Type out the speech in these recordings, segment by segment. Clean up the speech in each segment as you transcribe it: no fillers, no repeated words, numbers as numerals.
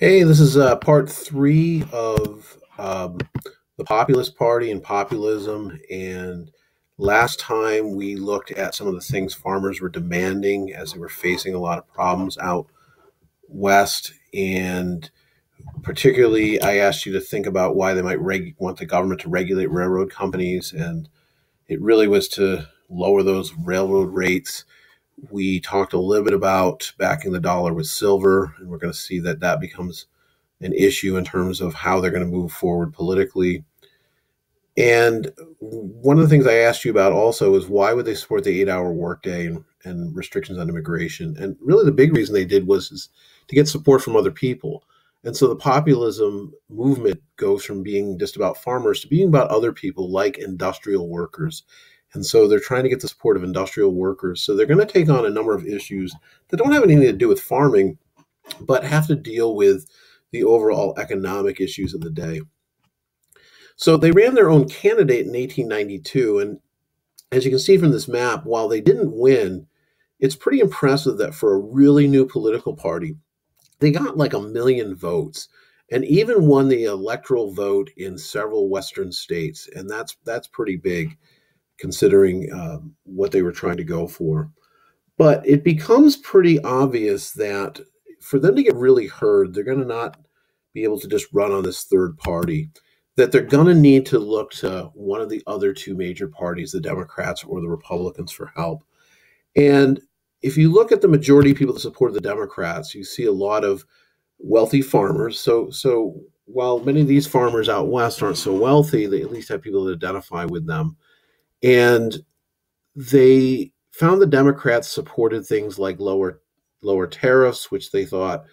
Hey, this is part three of the Populist Party and populism. And last time we looked at some of the things farmers were demanding as they were facing a lot of problems out west. And particularly, I asked you to think about why they might want the government to regulate railroad companies. And it really was to lower those railroad rates. We talked a little bit about backing the dollar with silver, and we're going to see that that becomes an issue in terms of how they're going to move forward politically. And one of the things I asked you about also is why would they support the 8-hour workday and restrictions on immigration? And really, the big reason they did was to get support from other people. And so the populism movement goes from being just about farmers to being about other people like industrial workers. And so they're trying to get the support of industrial workers. So they're going to take on a number of issues that don't have anything to do with farming, but have to deal with the overall economic issues of the day. So they ran their own candidate in 1892. And as you can see from this map, while they didn't win, it's pretty impressive that for a really new political party, they got like 1 million votes and even won the electoral vote in several Western states. And that's pretty big considering what they were trying to go for. But it becomes pretty obvious that for them to get really heard, they're going to not be able to just run on this third party, that they're going to need to look to one of the other two major parties, the Democrats or the Republicans, for help. And if you look at the majority of people that support the Democrats, you see a lot of wealthy farmers. So while many of these farmers out west aren't so wealthy, they at least have people that identify with them. And they found the Democrats supported things like lower tariffs, which they thought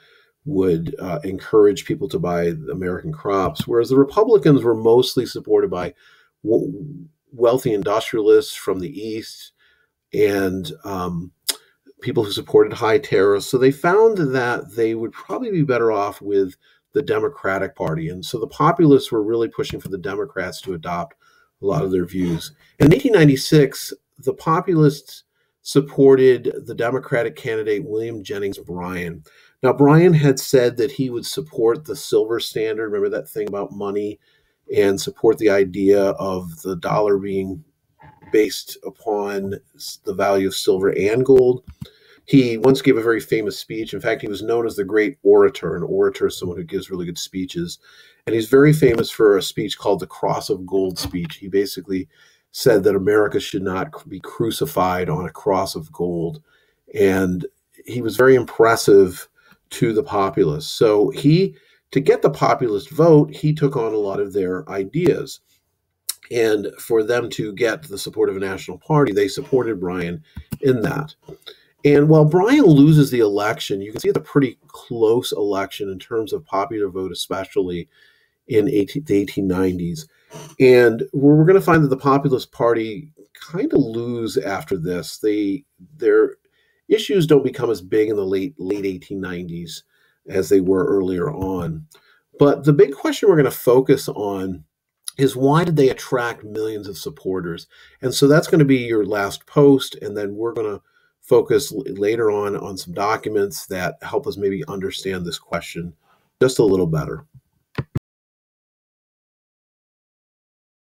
would encourage people to buy American crops, whereas the Republicans were mostly supported by wealthy industrialists from the East and people who supported high tariffs. So they found that they would probably be better off with the Democratic Party. And so the populists were really pushing for the Democrats to adopt a lot of their views. In 1896, the populists supported the Democratic candidate William Jennings Bryan. Now, Bryan had said that he would support the silver standard. Remember that thing about money, and support the idea of the dollar being based upon the value of silver and gold. He once gave a very famous speech. In fact, he was known as the great orator. An orator is someone who gives really good speeches. And he's very famous for a speech called the Cross of Gold speech. He basically said that America should not be crucified on a cross of gold. And he was very impressive to the populists. So to get the populist vote, he took on a lot of their ideas. And for them to get the support of a national party, they supported Bryan in that. And while Bryan loses the election, you can see it's a pretty close election in terms of popular vote, especially in the 1890s. And we're going to find that the Populist Party kind of lose after this. Their issues don't become as big in the late 1890s as they were earlier on. But the big question we're going to focus on is why did they attract millions of supporters? And so that's going to be your last post, and then we're going to focus later on some documents that help us maybe understand this question just a little better.